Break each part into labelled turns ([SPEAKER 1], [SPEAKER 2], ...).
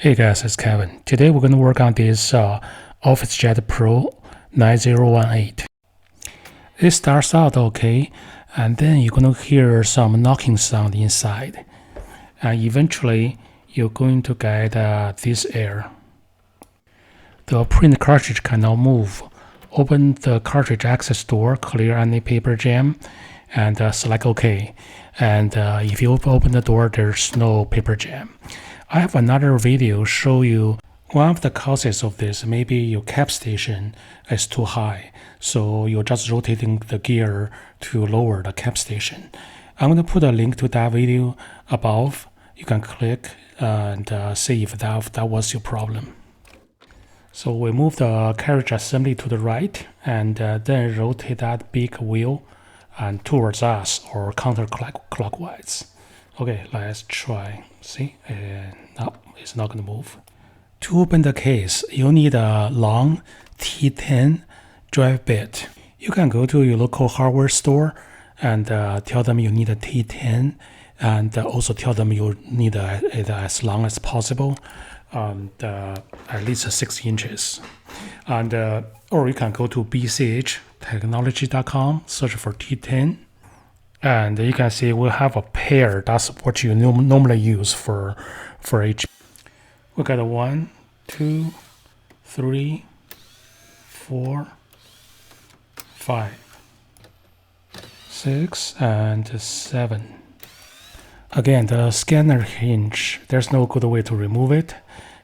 [SPEAKER 1] Hey guys, it's Kevin. Today we're going to work on this Officejet Pro 9018. It starts out okay, and then you're going to hear some knocking sound inside. And eventually, you're going to get this error. The print cartridge cannot move. Open the cartridge access door, clear any paper jam, and select OK. And if you open the door, there's no paper jam. I have another video show you one of the causes of this. Maybe your cap station is too high, so you're just rotating the gear to lower the cap station. I'm going to put a link to that video above. You can click and see if that was your problem. So we move the carriage assembly to the right and then rotate that big wheel and towards us or counterclockwise. Okay, let's try. See? No, it's not going to move. To open the case, you need a long T10 drive bit. You can go to your local hardware store and tell them you need a T10 and also tell them you need it as long as possible, at least 6 inches. And or you can go to bchtechnology.com, search for T10. And you can see we have a pair. That's what you normally use for HP. We got a 1, 2, 3, 4, 5, 6, and 7. Again, the scanner hinge, there's no good way to remove it.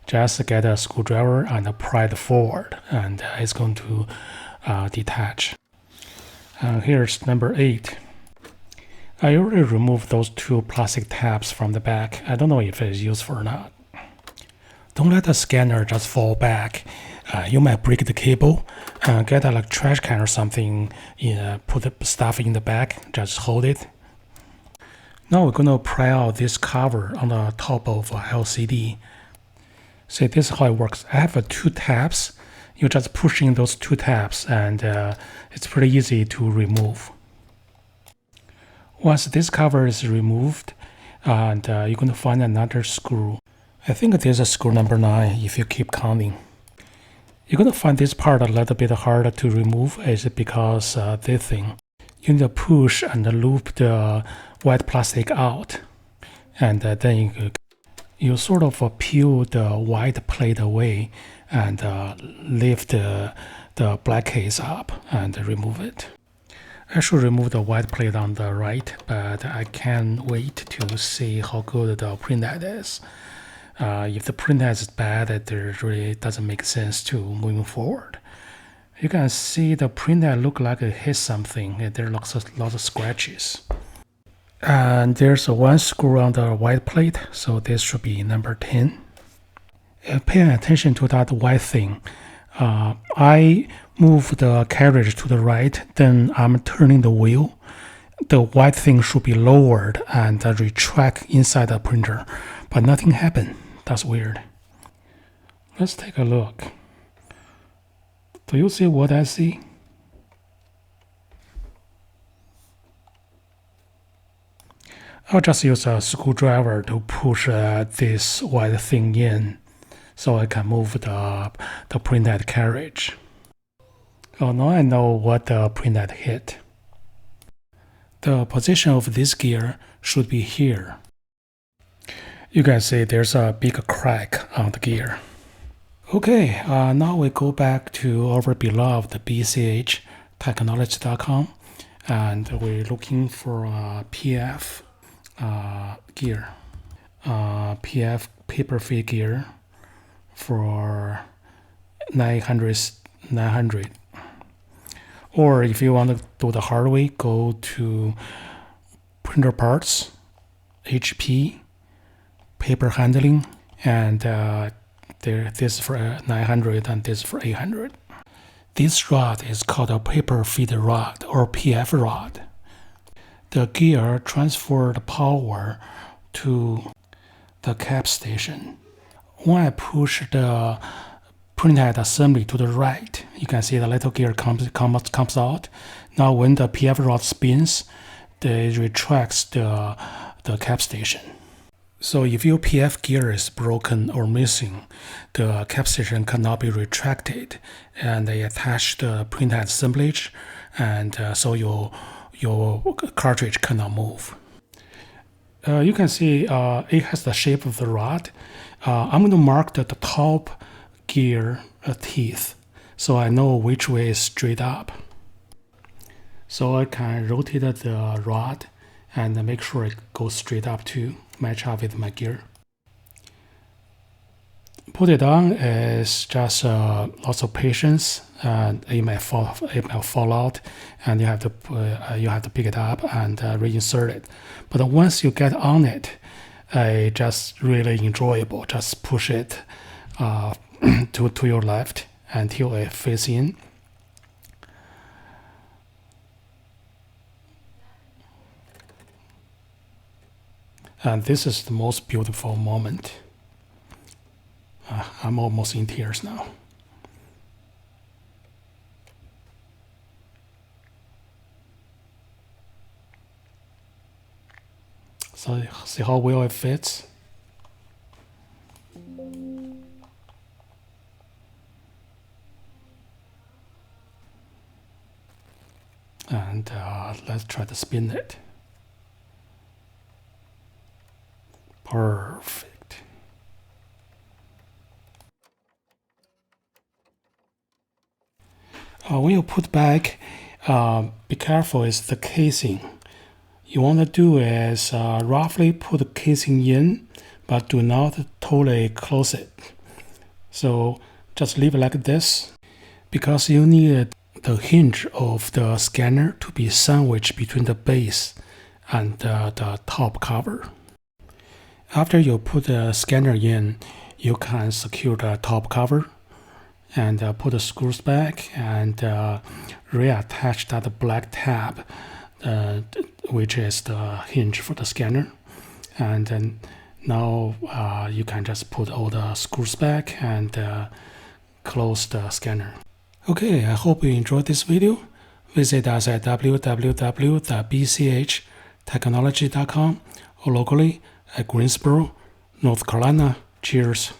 [SPEAKER 1] Just get a screwdriver and pry it forward, and it's going to detach. Here's number 8. I already removed those 2 plastic tabs from the back. I don't know if it's useful or not. Don't let the scanner just fall back. You might break the cable. Get a trash can or something. Put the stuff in the back. Just hold it. Now we're going to pry out this cover on the top of LCD. See, this is how it works. I have 2 tabs. You just push in those 2 tabs, and it's pretty easy to remove. Once this cover is removed, and you're going to find another screw. I think this is screw number 9 if you keep counting. You're going to find this part a little bit harder to remove is because this thing. You need to push and loop the white plastic out. And then you sort of peel the white plate away and lift the black case up and remove it. I should remove the white plate on the right, but I can't wait to see how good the printhead is. If the printhead is bad, it really doesn't make sense to moving forward. You can see the printhead look like it hit something, and there are lots of scratches. And there's 1 screw on the white plate, so this should be number 10. Pay attention to that white thing. I move the carriage to the right, then I'm turning the wheel. The white thing should be lowered and retract inside the printer, but nothing happened. That's weird. Let's take a look. Do you see what I see? I'll just use a screwdriver to push this white thing in, so I can move the printhead carriage. Oh, now I know what the printhead hit. The position of this gear should be here. You can see there's a big crack on the gear. Okay, now we go back to our beloved bchtechnology.com and we're looking for a PF gear, PF paper feed gear for 900. Or if you want to do the hard way, go to printer parts, HP, paper handling, and this is for 900 and this is for 800. This rod is called a paper feed rod or PF rod. The gear transferred power to the cap station. When I push the printhead assembly to the right, you can see the little gear comes out. Now when the PF rod spins, it retracts the cap station. So if your PF gear is broken or missing, the cap station cannot be retracted, and they attach the printhead assemblage, and so your cartridge cannot move. You can see it has the shape of the rod. I'm going to mark the top gear teeth, so I know which way is straight up. So I can rotate the rod and make sure it goes straight up to match up with my gear. Put it on is just lots of patience, and it might fall out, and you have to pick it up and reinsert it. But once you get on it, it's just really enjoyable. Just push it to your left until it fits in. And this is the most beautiful moment. I'm almost in tears now. So see how well it fits. And let's try to spin it. Perfect. When you put back, be careful is the casing. You want to do is roughly put the casing in, but do not totally close it. So just leave it like this, because you need the hinge of the scanner to be sandwiched between the base and the top cover. After you put the scanner in, you can secure the top cover and put the screws back and reattach that black tab, which is the hinge for the scanner. And then now you can just put all the screws back and close the scanner. Okay, I hope you enjoyed this video. Visit us at www.bchtechnology.com or locally at Greensboro, North Carolina. Cheers.